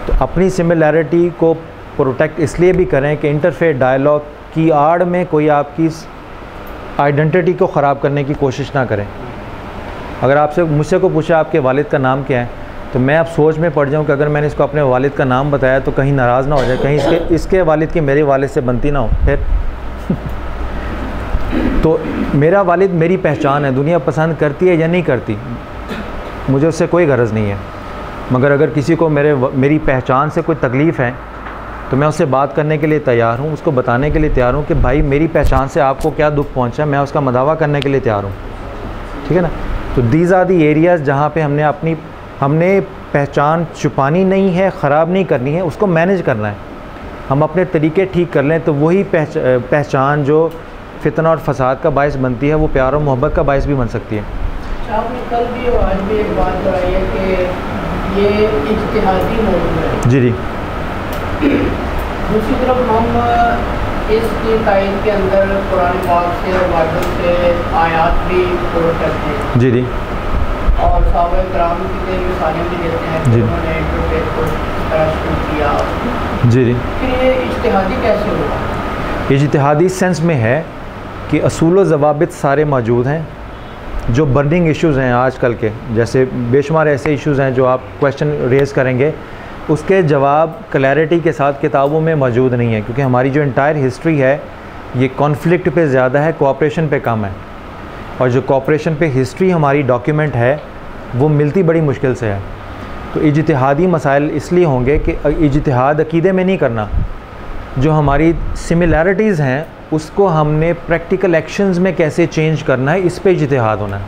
तो अपनी सिमिलैरिटी को प्रोटेक्ट इसलिए भी करें कि इंटरफेथ डायलॉग की आड़ में कोई आपकी आइडेंटिटी को ख़राब करने की कोशिश ना करें। अगर आपसे मुझसे को पूछा आपके वालिद का नाम क्या है, तो मैं अब सोच में पड़ जाऊं कि अगर मैंने इसको अपने वालिद का नाम बताया तो कहीं नाराज़ ना हो जाए, कहीं इसके वालिद की मेरे वालिद से बनती ना हो फिर तो मेरा वालिद मेरी पहचान है, दुनिया पसंद करती है या नहीं करती, मुझे उससे कोई गरज नहीं है। मगर अगर किसी को मेरी पहचान से कोई तकलीफ़ है तो मैं उससे बात करने के लिए तैयार हूँ, उसको बताने के लिए तैयार हूँ कि भाई मेरी पहचान से आपको क्या दुख पहुँचा, मैं उसका मदावा करने के लिए तैयार हूँ। ठीक है ना। तो दीज आर दी एरियाज़ जहाँ पे हमने पहचान छुपानी नहीं है, ख़राब नहीं करनी है, उसको मैनेज करना है। हम अपने तरीके ठीक कर लें तो वही पहचान जो फितना और फसाद का बायस बनती है वो प्यार और मोहब्बत का बायस भी बन सकती है। आपने कल भी और आज भी एक बात बताई है कि ये इज्तिहादी मौजूद है। जी जी। दूसरी तरफ हम इसकी तायद के अंदर कुरान पाक से और बाइबल से आयात भी कोट करते हैं। जी जी। और सहाबा किराम की मिसालें भी देते हैं कि उन्होंने इंटरफेथ को इस तरह शुरू किया। जी जी। फिर ये इज्तिहादी कैसे हुआ? इज्तिहादी सेंस में है कि असूल व ज़वाबित सारे मौजूद हैं। जो बर्निंग इश्यूज़ हैं आजकल के, जैसे बेशुमार ऐसे इश्यूज़ हैं जो आप क्वेश्चन रेज़ करेंगे उसके जवाब क्लैरिटी के साथ किताबों में मौजूद नहीं है, क्योंकि हमारी जो इंटायर हिस्ट्री है ये कॉन्फ्लिक्ट पे ज़्यादा है, कोऑपरेशन पे कम है। और जो कोऑपरेशन पे हिस्ट्री हमारी डॉक्यूमेंट है वो मिलती बड़ी मुश्किल से है। तो इज्तिहादी मसाइल इसलिए होंगे कि इज्तिहाद अकीदे में नहीं करना, जो हमारी सिमिलैरिटीज़ हैं उसको हमने प्रैक्टिकल एक्शंस में कैसे चेंज करना है, इस पे इज्तिहाद होना है।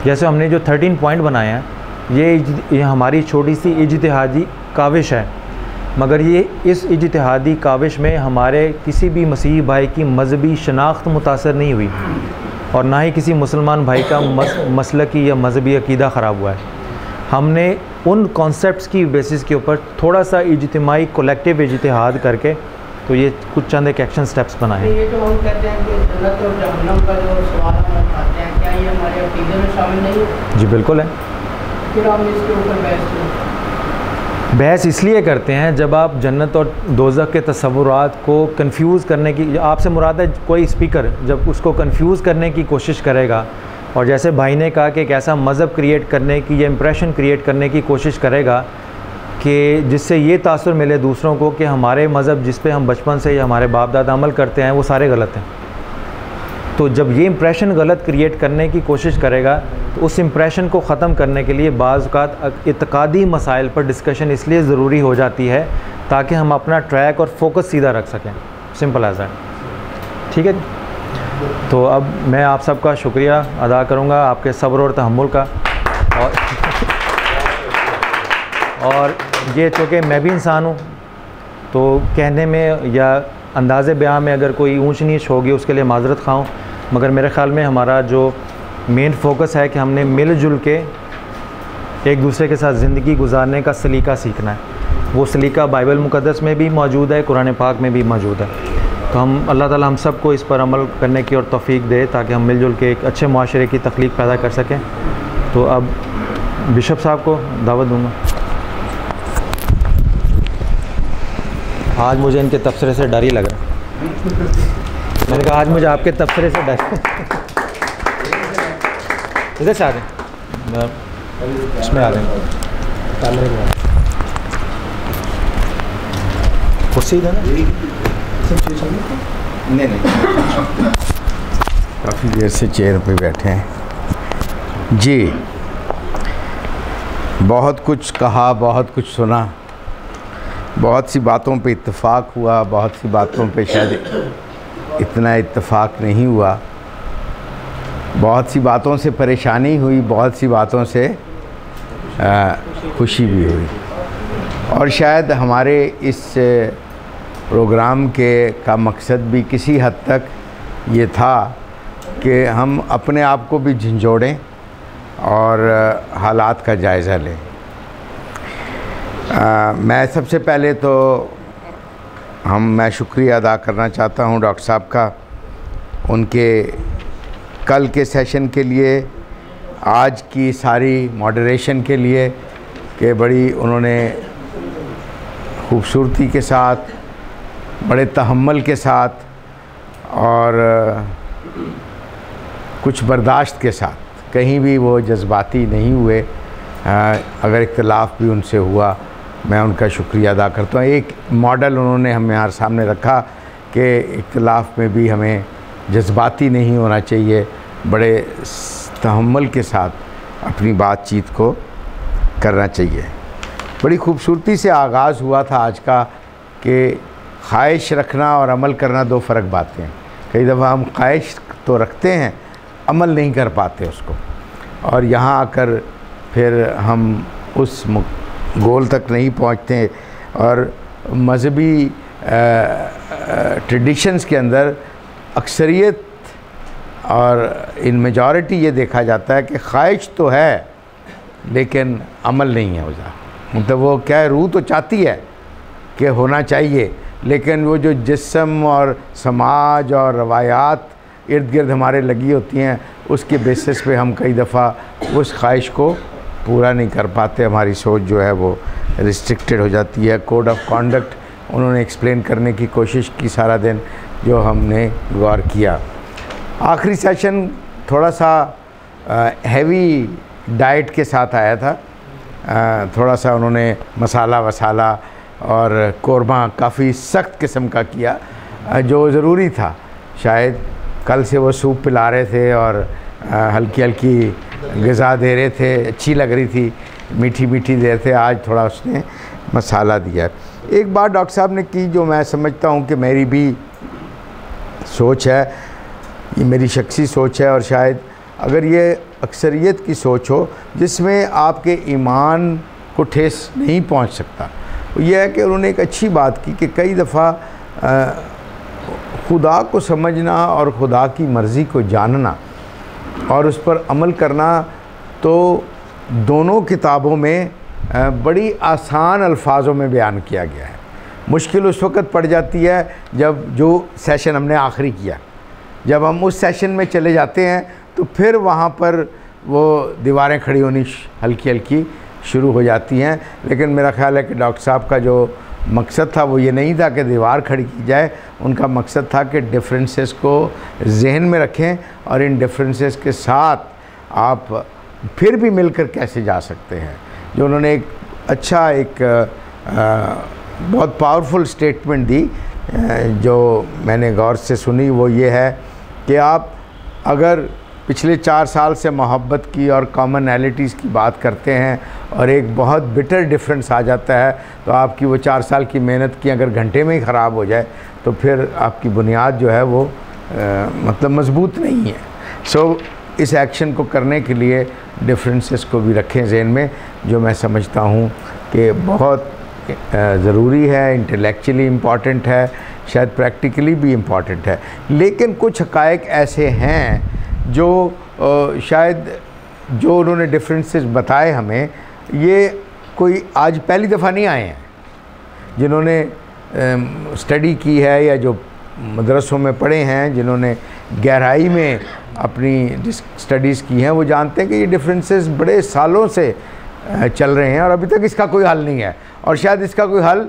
जैसे हमने जो 13 पॉइंट बनाए हैं ये हमारी छोटी सी इज्तिहादी काविश है, मगर ये इस इज्तिहादी काविश में हमारे किसी भी मसीही भाई की मजहबी शनाख्त मुतासर नहीं हुई और ना ही किसी मुसलमान भाई का मसलकी या मजहबी अकीदा ख़राब हुआ है। हमने उन कॉन्सेप्ट्स की बेसिस के ऊपर थोड़ा सा इज्तिमाई कलेक्टिव इज्तिहाद करके तो ये कुछ चंद एक एक्शन स्टेप्स बनाए। ये जो हम कहते हैं कि जन्नत और जहन्नम का जो सवाल हम उठाते हैं, क्या ये हमारे अकीदे में शामिल नहीं है? जी बिल्कुल है। फिर हम इसके ऊपर बहस इसलिए करते हैं जब आप जन्नत और दोज़ख के तसव्वुरात को कंफ्यूज करने की, आपसे मुराद है कोई स्पीकर जब उसको कंफ्यूज करने की कोशिश करेगा और जैसे भाई ने कहा कि एक ऐसा मज़हब क्रिएट करने की या इम्प्रेशन क्रिएट करने की कोशिश करेगा कि जिससे ये तासुर मिले दूसरों को कि हमारे मज़हब जिस पे हम बचपन से या हमारे बाप दादा अमल करते हैं वो सारे गलत हैं। तो जब ये इम्प्रेशन गलत क्रिएट करने की कोशिश करेगा तो उस इम्प्रेशन को ख़त्म करने के लिए बाज़ औक़ात इत्क़ादी मसाइल पर डिस्कशन इसलिए ज़रूरी हो जाती है ताकि हम अपना ट्रैक और फोकस सीधा रख सकें। Simple as that. ठीक है। तो अब मैं आप सबका शुक्रिया अदा करूँगा आपके सब्र और तहम्मुल का, और ये चूँकि मैं भी इंसान हूँ तो कहने में या अंदाज़े बयां में अगर कोई ऊंच नीच होगी उसके लिए माज़रत ख़्वाह हूँ, मगर मेरे ख़्याल में हमारा जो मेन फोकस है कि हमने मिलजुल के एक दूसरे के साथ ज़िंदगी गुजारने का सलीका सीखना है। वो सलीका बाइबल मुक़द्दस में भी मौजूद है, कुरान पाक में भी मौजूद है। तो हम अल्लाह ताला हम सब को इस पर अमल करने की और तौफ़ीक दे ताकि हम मिलजुल के एक अच्छे मुआशरे की तख्लीक पैदा कर सकें। तो अब बिशप साहब को दावत दूँगा। आज मुझे इनके तबसरे से डर ही लग रहा है। मैंने कहा आज मुझे आपके तबसरे से डर। इधर से आ गए, इसमें आ गए, कुर्सी इधर नहीं काफ़ी देर से चेयर पे बैठे हैं जी। बहुत कुछ कहा, बहुत कुछ सुना, बहुत सी बातों पे इत्तेफाक हुआ, बहुत सी बातों पे शायद इतना इत्तेफाक नहीं हुआ, बहुत सी बातों से परेशानी हुई, बहुत सी बातों से खुशी भी हुई। और शायद हमारे इस प्रोग्राम का मकसद भी किसी हद तक ये था कि हम अपने आप को भी झंझोड़ें और हालात का जायज़ा लें। मैं सबसे पहले तो मैं शुक्रिया अदा करना चाहता हूं डॉक्टर साहब का, उनके कल के सेशन के लिए, आज की सारी मॉडरेशन के लिए, कि बड़ी उन्होंने खूबसूरती के साथ, बड़े तहम्मुल के साथ और कुछ बर्दाश्त के साथ, कहीं भी वो जज्बाती नहीं हुए। अगर इख्तिलाफ़ भी उनसे हुआ, मैं उनका शुक्रिया अदा करता हूँ। एक मॉडल उन्होंने हमारे सामने रखा कि इख्तिलाफ़ में भी हमें जज्बाती नहीं होना चाहिए, बड़े तहम्मुल के साथ अपनी बातचीत को करना चाहिए। बड़ी खूबसूरती से आगाज़ हुआ था आज का कि ख्वाहिश रखना और अमल करना दो फ़र्क बातें हैं। कई दफ़ा हम ख्वाहिश तो रखते हैं, अमल नहीं कर पाते उसको, और यहाँ आकर फिर हम उस गोल तक नहीं पहुँचते। और मज़हबी ट्रेडिशंस के अंदर अक्सरियत और इन मेजॉरिटी ये देखा जाता है कि ख्वाहिश तो है लेकिन अमल नहीं है उसका। मतलब वो क्या है, रूह तो चाहती है कि होना चाहिए, लेकिन वो जो जिस्म और समाज और रवायात इर्द गिर्द हमारे लगी होती हैं, उसके बेसिस पे हम कई दफ़ा उस ख्वाहिश को पूरा नहीं कर पाते। हमारी सोच जो है वो रिस्ट्रिक्टेड हो जाती है। कोड ऑफ कॉन्डक्ट उन्होंने एक्सप्लेन करने की कोशिश की सारा दिन, जो हमने गौर किया। आखिरी सेशन थोड़ा सा हैवी डाइट के साथ आया था। थोड़ा सा उन्होंने मसाला वसाला और कोरमा काफ़ी सख्त किस्म का किया, जो ज़रूरी था। शायद कल से वो सूप पिला रहे थे और हल्की हल्की ग़िज़ा दे रहे थे, अच्छी लग रही थी, मीठी मीठी दे रहे थे। आज थोड़ा उसने मसाला दिया। एक बात डॉक्टर साहब ने की जो मैं समझता हूँ कि मेरी भी सोच है, ये मेरी शख्सी सोच है, और शायद अगर ये अक्सरियत की सोच हो जिसमें आपके ईमान को ठेस नहीं पहुंच सकता, तो यह है कि उन्होंने एक अच्छी बात की कि कई दफ़ा खुदा को समझना और खुदा की मर्ज़ी को जानना और उस पर अमल करना तो दोनों किताबों में बड़ी आसान अल्फाजों में बयान किया गया है। मुश्किल उस वक़्त पड़ जाती है जब जो सेशन हमने आखिरी किया, जब हम उस सेशन में चले जाते हैं तो फिर वहाँ पर वो दीवारें खड़ी होनी हल्की हल्की शुरू हो जाती हैं। लेकिन मेरा ख़्याल है कि डॉक्टर साहब का जो मकसद था वो ये नहीं था कि दीवार खड़ी की जाए, उनका मकसद था कि डिफरेंसेस को जहन में रखें और इन डिफरेंसेस के साथ आप फिर भी मिलकर कैसे जा सकते हैं। जो उन्होंने एक अच्छा बहुत पावरफुल स्टेटमेंट दी जो मैंने गौर से सुनी, वो ये है कि आप अगर पिछले 4 साल से मोहब्बत की और कॉमनैलिटीज़ की बात करते हैं और एक बहुत बिटर डिफरेंस आ जाता है, तो आपकी वो 4 साल की मेहनत की अगर घंटे में ही ख़राब हो जाए तो फिर आपकी बुनियाद जो है वो मतलब मज़बूत नहीं है। सो इस एक्शन को करने के लिए डिफरेंसेस को भी रखें जहन में, जो मैं समझता हूँ कि बहुत ज़रूरी है, इंटेलेक्चुअली इम्पॉर्टेंट है, शायद प्रैक्टिकली भी इम्पॉर्टेंट है। लेकिन कुछ हक़ाइक़ ऐसे हैं जो शायद जो उन्होंने डिफरेंसेस बताए हमें, ये कोई आज पहली दफ़ा नहीं आए हैं। जिन्होंने स्टडी की है या जो मदरसों में पढ़े हैं, जिन्होंने गहराई में अपनी स्टडीज़ की हैं, वो जानते हैं कि ये डिफरेंसेस बड़े सालों से चल रहे हैं और अभी तक इसका कोई हल नहीं है, और शायद इसका कोई हल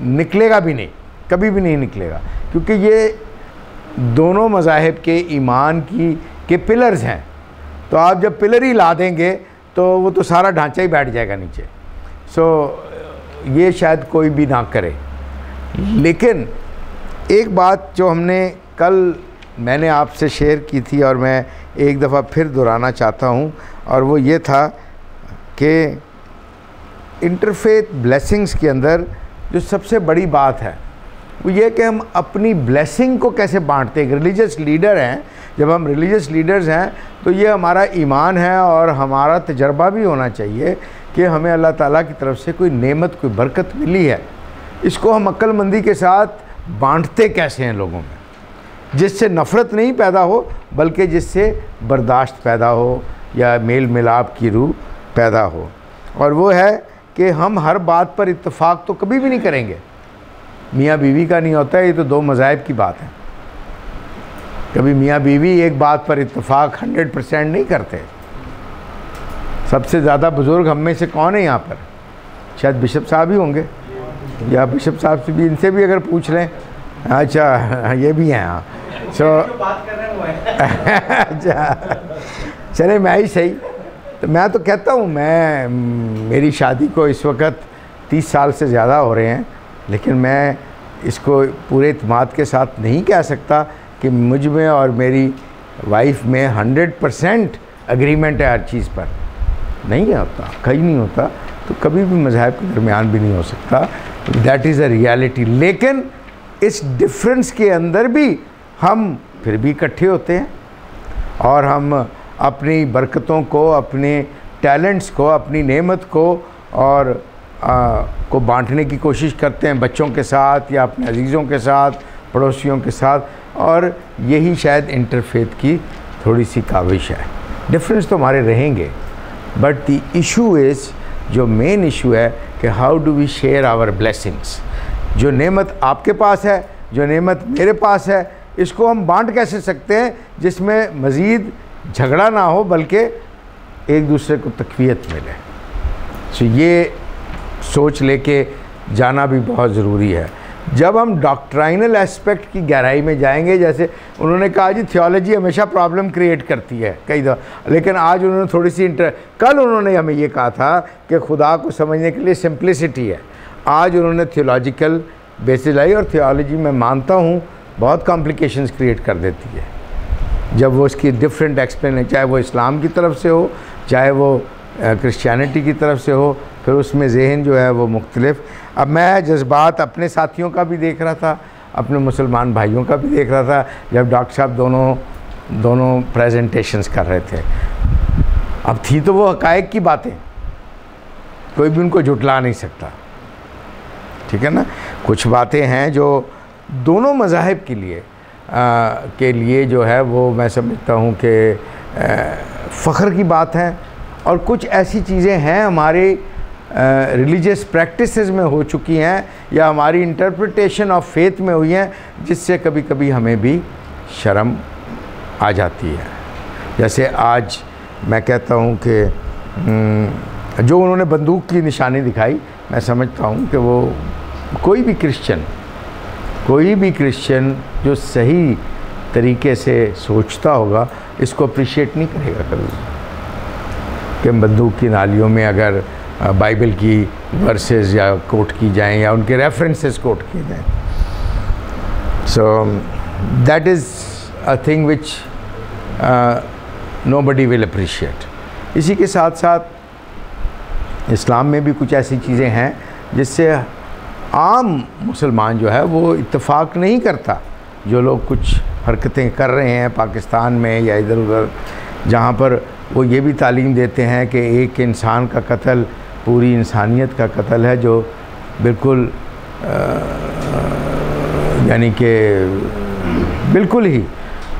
निकलेगा भी नहीं, कभी भी नहीं निकलेगा, क्योंकि ये दोनों मज़ाहिब के ईमान के पिलर्स हैं। तो आप जब पिलर ही ला देंगे तो वो तो सारा ढांचा ही बैठ जाएगा नीचे। सो ये शायद कोई भी ना करे। लेकिन एक बात जो हमने कल मैंने आपसे शेयर की थी और मैं एक दफ़ा फिर दोहराना चाहता हूँ, और वो ये था कि इंटरफेथ ब्लेसिंग्स के अंदर जो सबसे बड़ी बात है वो ये कि हम अपनी ब्लेसिंग को कैसे बांटते हैं। रिलीजियस लीडर हैं, जब हम रिलीजियस लीडर्स हैं तो ये हमारा ईमान है और हमारा तजर्बा भी होना चाहिए कि हमें अल्लाह ताला की तरफ से कोई नेमत, कोई बरकत मिली है, इसको हम अक्लमंदी के साथ बांटते कैसे हैं लोगों में, जिससे नफ़रत नहीं पैदा हो बल्कि जिससे बर्दाश्त पैदा हो या मेल मिलाप की रूह पैदा हो। और वो है कि हम हर बात पर इत्तेफाक तो कभी भी नहीं करेंगे। मियाँ बीवी का नहीं होता है, ये तो दो मज़ाहिब की बात है। कभी मियाँ बीवी एक बात पर इत्तेफाक 100% नहीं करते। सबसे ज़्यादा बुज़ुर्ग हम में से कौन है यहाँ पर? शायद बिशप साहब ही होंगे। या बिशप साहब से भी, इनसे भी अगर पूछ लें। अच्छा ये भी हैं, हाँ। बात कर रहे हैं वो है। अच्छा चले, मैं ही सही। तो मैं तो कहता हूँ, मेरी शादी को इस वक्त 30 साल से ज़्यादा हो रहे हैं, लेकिन मैं इसको पूरे इत्मीनान के साथ नहीं कह सकता कि मुझ में और मेरी वाइफ में 100% एग्रीमेंट है हर चीज़ पर। नहीं होता, कहीं नहीं होता, तो कभी भी मज़हब के दरमियान भी नहीं हो सकता। That is a reality. लेकिन इस डिफरेंस के अंदर भी हम फिर भी इकट्ठे होते हैं और हम अपनी बरकतों को, अपने टैलेंट्स को, अपनी नेमत को और को बांटने की कोशिश करते हैं बच्चों के साथ या अपने अजीज़ों के साथ, पड़ोसियों के साथ। और यही शायद इंटरफेथ की थोड़ी सी काविश है। डिफरेंस तो हमारे रहेंगे, बट द इशू इज़, जो मेन इशू है कि how do we share our blessings. जो नेमत आपके पास है, जो नेमत मेरे पास है, इसको हम बांट कैसे सकते हैं जिसमें मज़ीद झगड़ा ना हो, बल्कि एक दूसरे को तक़वियत मिले। सो ये सोच लेके जाना भी बहुत ज़रूरी है। जब हम डॉक्ट्राइनल एस्पेक्ट की गहराई में जाएंगे, जैसे उन्होंने कहा जी थियोलॉजी हमेशा प्रॉब्लम क्रिएट करती है कई दफ़ा, लेकिन आज उन्होंने थोड़ी सी कल उन्होंने हमें ये कहा था कि खुदा को समझने के लिए सिंप्लिसिटी है। आज उन्होंने थियोलॉजिकल बेसिस लाई, और थियोलॉजी मैं मानता हूँ बहुत कॉम्प्लिकेशंस क्रिएट कर देती है जब वो उसकी डिफरेंट एक्सप्लेन, चाहे वो इस्लाम की तरफ से हो, चाहे वो क्रिश्चियनिटी की तरफ से हो, फिर उसमें जहन जो है वो मुख्तलिफ। अब मैं जज्बात अपने साथियों का भी देख रहा था, अपने मुसलमान भाइयों का भी देख रहा था, जब डॉक्टर साहब दोनों प्रेजेंटेशंस कर रहे थे। अब थी तो वो हक़ाइक़ की बातें, कोई भी उनको झुटला नहीं सकता, ठीक है ना। कुछ बातें हैं जो दोनों मज़ाहिब के लिए जो है वो मैं समझता हूँ कि फ़ख्र की बात है, और कुछ ऐसी चीज़ें हैं हमारे रिलीजियस प्रैक्टिसेस में हो चुकी हैं या हमारी इंटरप्रिटेशन ऑफ फेथ में हुई हैं, जिससे कभी कभी हमें भी शर्म आ जाती है। जैसे आज मैं कहता हूँ कि जो उन्होंने बंदूक की निशानी दिखाई, मैं समझता हूँ कि वो कोई भी क्रिश्चियन जो सही तरीके से सोचता होगा इसको अप्रिशिएट नहीं करेगा कभी, कि बंदूक की नालियों में अगर बाइबल की वर्सेस या कोट की जाएं या उनके रेफरेंसेस कोट किए जाएं। So that is a thing which nobody will appreciate. इसी के साथ साथ इस्लाम में भी कुछ ऐसी चीज़ें हैं जिससे आम मुसलमान जो है वो इत्तेफाक नहीं करता। जो लोग कुछ हरकतें कर रहे हैं पाकिस्तान में या इधर उधर, जहाँ पर वो ये भी तालीम देते हैं कि एक इंसान का कत्ल पूरी इंसानियत का कत्ल है, जो बिल्कुल यानी कि बिल्कुल ही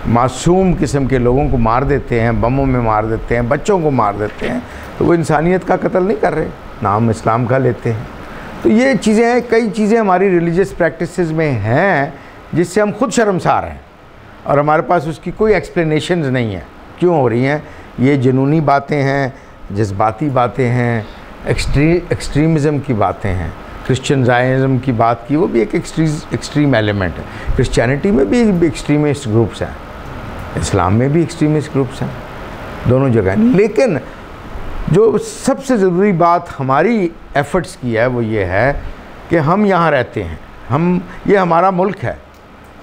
मासूम किस्म के लोगों को मार देते हैं, बमों में मार देते हैं, बच्चों को मार देते हैं, तो वो इंसानियत का कत्ल नहीं कर रहे, नाम इस्लाम का लेते हैं। तो ये चीज़ें हैं, कई चीज़ें हमारी रिलीजियस प्रैक्टिसेस में हैं जिससे हम खुद शर्मसार हैं और हमारे पास उसकी कोई एक्सप्लेनेशंस नहीं है क्यों हो रही हैं। ये जुनूनी बातें हैं, जज्बाती बातें हैं, एक्सट्रीमिज़म की बातें हैं। क्रिश्चियन ज़ायनिज़म की बात की, वो भी एक एक्सट्रीम एलिमेंट है। क्रिश्चियनिटी में भी एक्सट्रीमिस्ट ग्रुप्स हैं, इस्लाम में भी एक्सट्रीमिस्ट ग्रुप्स हैं, दोनों जगह। लेकिन जो सबसे ज़रूरी बात हमारी एफ़र्ट्स की है वो ये है कि हम यहाँ रहते हैं, ये हमारा मुल्क है,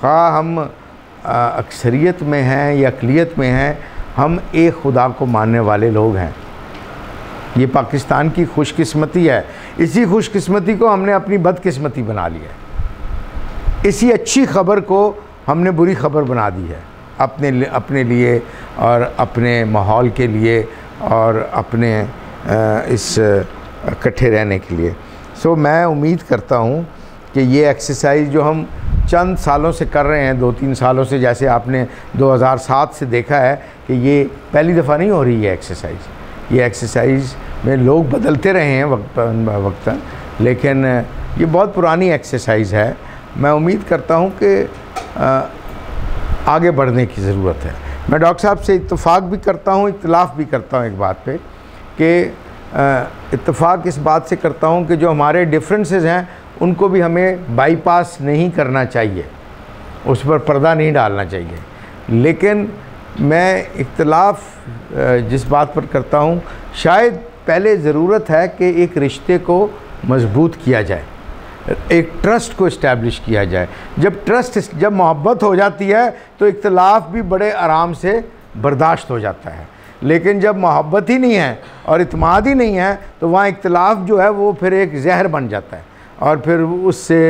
ख़ाह हम अक्सरियत में हैं या अक़लियत में हैं, हम एक खुदा को मानने वाले लोग हैं। ये पाकिस्तान की खुशकिस्मती है। इसी खुशकिस्मती को हमने अपनी बदकिस्मती बना ली है। इसी अच्छी खबर को हमने बुरी खबर बना दी है अपने लिए और अपने माहौल के लिए और अपने इस इकट्ठे रहने के लिए। सो मैं उम्मीद करता हूँ कि ये एक्सरसाइज जो हम चंद सालों से कर रहे हैं, 2-3 सालों से, जैसे आपने 2007 से देखा है कि ये पहली दफ़ा नहीं हो रही है एक्सरसाइज। ये एक्सरसाइज में लोग बदलते रहे हैं वक्तन, लेकिन ये बहुत पुरानी एक्सरसाइज है। मैं उम्मीद करता हूँ कि आगे बढ़ने की ज़रूरत है। मैं डॉक्टर साहब से इत्तेफाक भी करता हूँ, इख्तिलाफ़ भी करता हूँ एक बात पे, कि इत्तेफाक इस बात से करता हूँ कि जो हमारे डिफरेंसेस हैं उनको भी हमें बाईपास नहीं करना चाहिए, उस पर पर्दा नहीं डालना चाहिए। लेकिन मैं इख्तिलाफ जिस बात पर करता हूँ, शायद पहले ज़रूरत है कि एक रिश्ते को मजबूत किया जाए, एक ट्रस्ट को इस्टेब्लिश किया जाए। जब मोहब्बत हो जाती है तो इख्तिलाफ भी बड़े आराम से बर्दाश्त हो जाता है। लेकिन जब मोहब्बत ही नहीं है और इत्मीनान ही नहीं है तो वहाँ इख्तिलाफ जो है वो फिर एक जहर बन जाता है और फिर उससे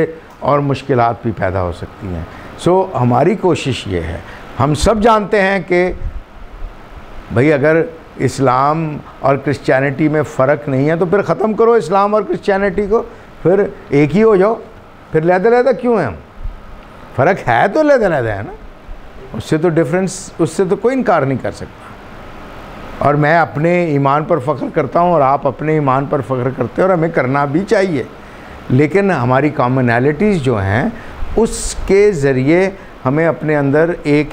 और मुश्किलात भी पैदा हो सकती हैं। सो हमारी कोशिश ये है, हम सब जानते हैं कि भाई अगर इस्लाम और क्रिश्चियनिटी में फ़र्क नहीं है तो फिर ख़त्म करो इस्लाम और क्रिश्चियनिटी को, फिर एक ही हो जाओ। फिर लहदा क्यों है हम? फ़र्क है तो लहदा है ना, उससे तो डिफरेंस, उससे तो कोई इनकार नहीं कर सकता। और मैं अपने ईमान पर फ़ख्र करता हूँ और आप अपने ईमान पर फ़ख्र करते हैं और हमें करना भी चाहिए। लेकिन हमारी कॉमनैलिटीज़ जो हैं उसके ज़रिए हमें अपने अंदर एक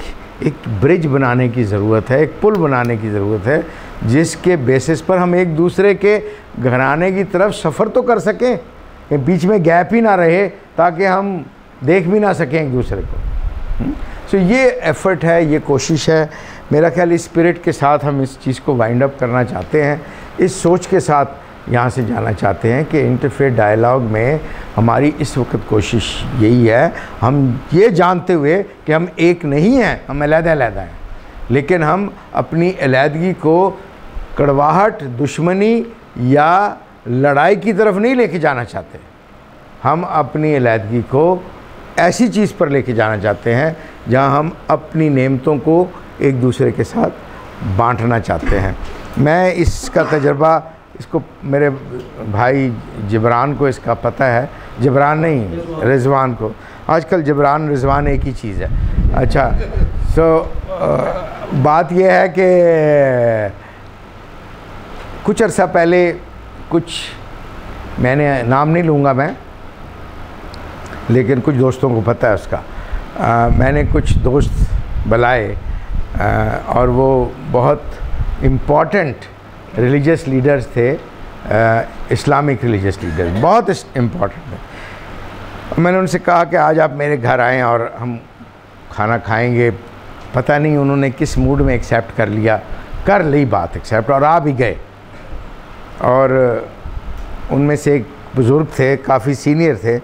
ब्रिज बनाने की ज़रूरत है, एक पुल बनाने की ज़रूरत है, जिसके बेसिस पर हम एक दूसरे के घराने की तरफ सफ़र तो कर सकें, बीच में गैप ही ना रहे ताकि हम देख भी ना सकें एक दूसरे को। सो ये एफ़र्ट है, ये कोशिश है। मेरा ख्याल इस स्पिरिट के साथ हम इस चीज़ को वाइंड अप करना चाहते हैं, इस सोच के साथ यहाँ से जाना चाहते हैं कि इंटरफेथ डायलॉग में हमारी इस वक्त कोशिश यही है, हम ये जानते हुए कि हम एक नहीं हैं, हम अलग-अलग हैं, लेकिन हम अपनी अलहदगी को कड़वाहट, दुश्मनी या लड़ाई की तरफ नहीं लेके जाना चाहते। हम अपनी अलहदगी को ऐसी चीज़ पर लेके जाना चाहते हैं जहाँ हम अपनी नेमतों को एक दूसरे के साथ बांटना चाहते हैं। मैं इसका तजर्बा, इसको मेरे भाई जिब्रान को इसका पता है, जिब्रान नहीं रिजवान को, आजकल जिब्रान रिजवान एक ही चीज़ है। अच्छा, बात यह है कि कुछ अर्सा पहले मैंने नाम नहीं लूँगा मैं, लेकिन कुछ दोस्तों को पता है उसका, मैंने कुछ दोस्त बुलाए और वो बहुत इम्पॉर्टेंट रिलीजियस लीडर्स थे, इस्लामिक रिलीजियस लीडर्स बहुत इम्पॉर्टेंट है। मैंने उनसे कहा कि आज आप मेरे घर आएँ और हम खाना खाएंगे। पता नहीं उन्होंने किस मूड में एक्सेप्ट कर ली बात एक्सेप्ट, और आ भी गए। और उनमें से एक बुज़ुर्ग थे, काफ़ी सीनियर थे,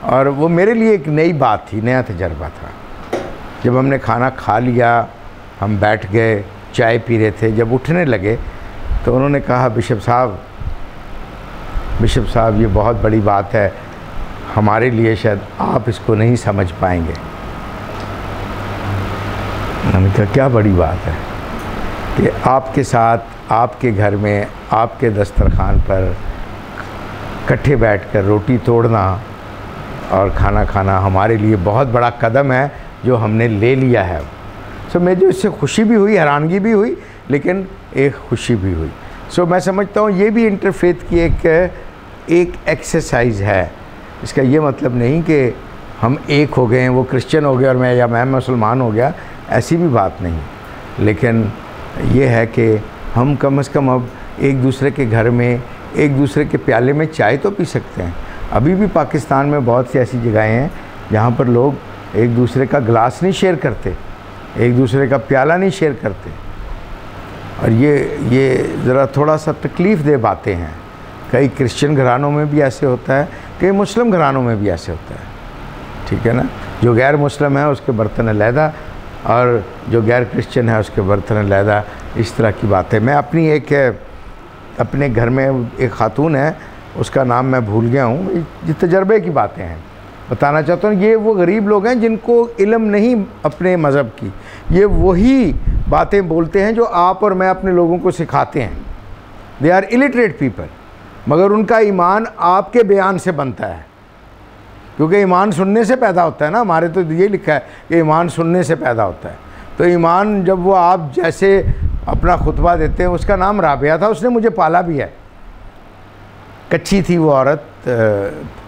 और वो मेरे लिए एक नई बात थी, नया तजर्बा था। जब हमने खाना खा लिया, हम बैठ गए, चाय पी रहे थे, जब उठने लगे तो उन्होंने कहा, बिशप साहब ये बहुत बड़ी बात है हमारे लिए, शायद आप इसको नहीं समझ पाएंगे। मैंने कहा क्या बड़ी बात है? कि आपके साथ, आपके घर में, आपके दस्तरखान पर इकट्ठे बैठकर रोटी तोड़ना और खाना खाना हमारे लिए बहुत बड़ा कदम है जो हमने ले लिया है। सो मुझे इससे खुशी भी हुई, हैरानगी भी हुई, लेकिन एक खुशी भी हुई। सो मैं समझता हूँ ये भी इंटरफेथ की एक एक्सरसाइज है। इसका ये मतलब नहीं कि हम एक हो गए हैं, वो क्रिश्चियन हो गया और मैं मुसलमान हो गया, ऐसी भी बात नहीं। लेकिन ये है कि हम कम से कम अब एक दूसरे के घर में, एक दूसरे के प्याले में चाय तो पी सकते हैं। अभी भी पाकिस्तान में बहुत सी ऐसी जगहें हैं जहाँ पर लोग एक दूसरे का गिलास नहीं शेयर करते, एक दूसरे का प्याला नहीं शेयर करते। और ये ज़रा थोड़ा सा तकलीफ़ दे बातें हैं। कई क्रिश्चियन घरानों में भी ऐसे होता है, कई मुस्लिम घरानों में भी ऐसे होता है, ठीक है ना। जो गैर मुस्लिम है उसके बर्तन अलहदा और जो गैर क्रिश्चियन है उसके बर्तन अलहदा, इस तरह की बातें। मैं अपने घर में एक खातून है, उसका नाम मैं भूल गया हूँ, ये तजर्बे की बातें हैं, बताना चाहता हूँ। ये वो गरीब लोग हैं जिनको इल्म नहीं अपने मज़हब की, ये वही बातें बोलते हैं जो आप और मैं अपने लोगों को सिखाते हैं। दे आर इलिटरेट पीपल, मगर उनका ईमान आपके बयान से बनता है, क्योंकि ईमान सुनने से पैदा होता है ना। हमारे तो ये लिखा है कि ईमान सुनने से पैदा होता है। तो ईमान जब वो आप जैसे अपना खुतबा देते हैं, उसका नाम राबिया था, उसने मुझे पाला भी है। कच्ची थी वो औरत,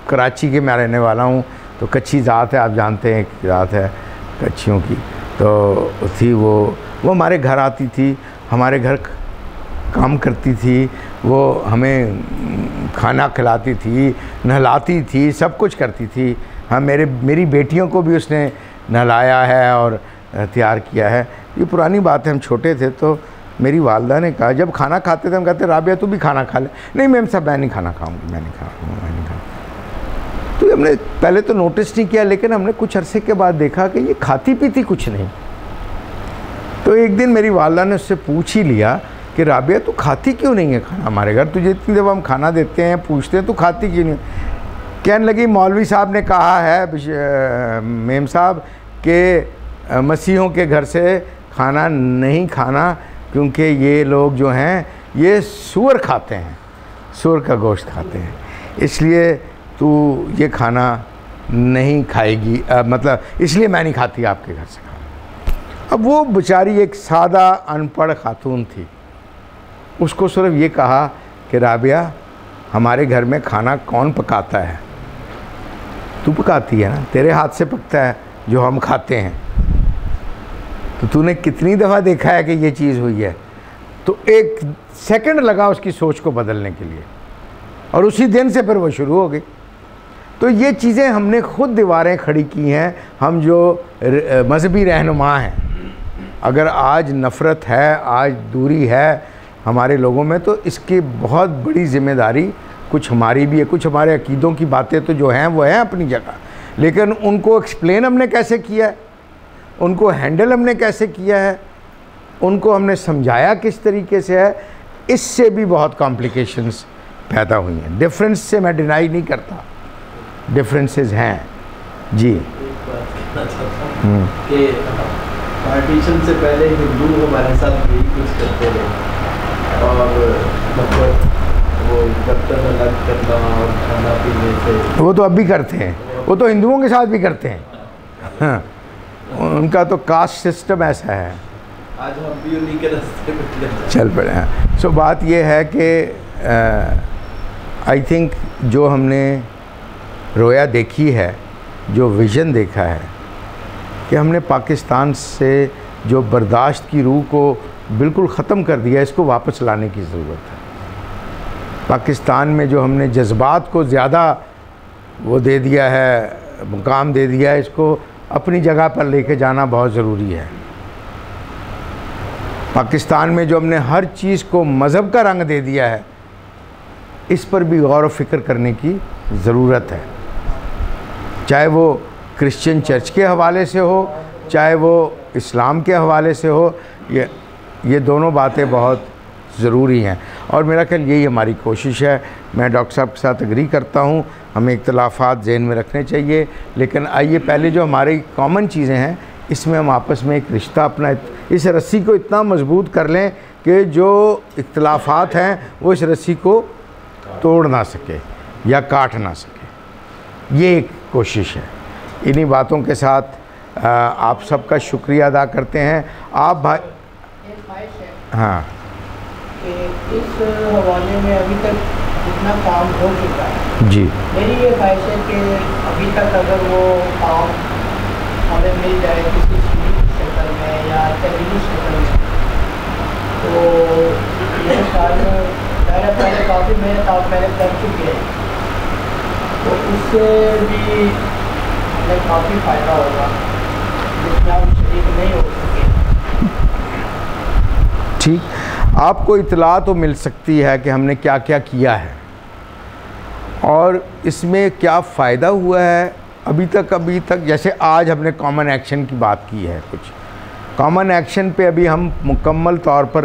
कराची के मैं रहने वाला हूँ, तो कच्ची ज़ात है, आप जानते हैं एक ज़ात है कच्चियों की। तो थी वो हमारे घर आती थी, हमारे घर काम करती थी, वो हमें खाना खिलाती थी, नहलाती थी, सब कुछ करती थी। हाँ, मेरी बेटियों को भी उसने नहलाया है और तैयार किया है। ये पुरानी बात है, हम छोटे थे तो मेरी वालदा ने कहा, जब खाना खाते थे हम कहते राबिया तू भी खाना खा ले। नहीं मैम साहब मैं नहीं खाना खाऊंगी, मैं नहीं खाऊंगा। तो हमने पहले तो नोटिस नहीं किया, लेकिन हमने कुछ अरसे के बाद देखा कि ये खाती पीती कुछ नहीं। तो एक दिन मेरी वालदा ने उससे पूछ ही लिया कि राबिया तू खाती क्यों नहीं है खाना हमारे घर, तुझे इतनी दफ़ा हम खाना देते हैं, पूछते हैं, तू खाती क्यों नहीं। कहने लगी मौलवी साहब ने कहा है मेम साहब कि मसीहों के घर से खाना नहीं खाना, क्योंकि ये लोग जो हैं ये सूअर खाते हैं, सूअर का गोश्त खाते हैं, इसलिए तू ये खाना नहीं खाएगी, मतलब इसलिए मैं नहीं खाती आपके घर से खाना। अब वो बेचारी एक सादा अनपढ़ खातून थी, उसको सिर्फ ये कहा कि राबिया हमारे घर में खाना कौन पकाता है, तू पकाती है ना, तेरे हाथ से पकता है जो हम खाते हैं। तो तूने कितनी दफ़ा देखा है कि ये चीज़ हुई है। तो एक सेकंड लगा उसकी सोच को बदलने के लिए, और उसी दिन से फिर वो शुरू हो गई। तो ये चीज़ें हमने खुद दीवारें खड़ी की हैं, हम जो मजहबी रहनुमा हैं। अगर आज नफ़रत है, आज दूरी है हमारे लोगों में, तो इसकी बहुत बड़ी ज़िम्मेदारी कुछ हमारी भी है। कुछ हमारे अकीदों की बातें तो जो हैं वो हैं अपनी जगह, लेकिन उनको एक्सप्लेन हमने कैसे किया है, उनको हैंडल हमने कैसे किया है, उनको हमने समझाया किस तरीके से है, इससे भी बहुत कॉम्प्लिकेशंस पैदा हुई हैं। डिफरेंस से मैं डिनाई नहीं करता, डिफरेंसेस हैं जी। कि पार्टीशन से पहले हिंदू हमारे साथ यही कुछ करते हैं, और मतलब वो दफ्तर अलग करना और खाना पीने से, वो तो अब भी करते हैं, वो तो हिंदुओं के साथ भी करते हैं। हाँ, उनका तो कास्ट सिस्टम ऐसा है। आज हम भी उन्हीं के रास्ते पे चल पड़े हैं। सो बात ये है कि आई थिंक जो हमने रोया देखी है, जो विज़न देखा है कि हमने पाकिस्तान से जो बर्दाश्त की रूह को बिल्कुल ख़त्म कर दिया, इसको वापस लाने की ज़रूरत है। पाकिस्तान में जो हमने जज्बात को ज़्यादा वो दे दिया है, मुकाम दे दिया है, इसको अपनी जगह पर लेके जाना बहुत ज़रूरी है। पाकिस्तान में जो हमने हर चीज़ को मज़हब का रंग दे दिया है, इस पर भी गौर व फिक्र करने की ज़रूरत है। चाहे वो क्रिश्चियन चर्च के हवाले से हो, चाहे वो इस्लाम के हवाले से हो, ये दोनों बातें बहुत ज़रूरी हैं। और मेरा ख्याल यही हमारी कोशिश है। मैं डॉक्टर साहब के साथ एग्री करता हूँ, हमें इख्तलाफात ज़हन में रखने चाहिए, लेकिन आइए पहले जो हमारी कॉमन चीज़ें हैं, इसमें हम आपस में एक रिश्ता अपना, इस रस्सी को इतना मजबूत कर लें कि जो इख्तलाफात हैं वो इस रस्सी को तोड़ ना सके या काट ना सके। ये एक कोशिश है। इन्हीं बातों के साथ आप सबका शुक्रिया अदा करते हैं। आप भाई हाँ, इस हवाले में अभी तक जितना काम हो चुका है जी, मेरी ये ख्वाहिश है कि अभी तक अगर वो काम हमें मिल जाए किसी सीधी शक्ल में या तहरीरी शक्ल में, तो मेरे ख्याल में पहले काफ़ी मेहनत आप पहले कर चुके हैं, तो उससे भी हमें काफ़ी फ़ायदा होगा जिसमें आप शरीक नहीं हो सके। ठीक, आपको इतला तो मिल सकती है कि हमने क्या क्या किया है और इसमें क्या फ़ायदा हुआ है अभी तक। जैसे आज हमने कॉमन एक्शन की बात की है, कुछ कॉमन एक्शन पे अभी हम मुकम्मल तौर पर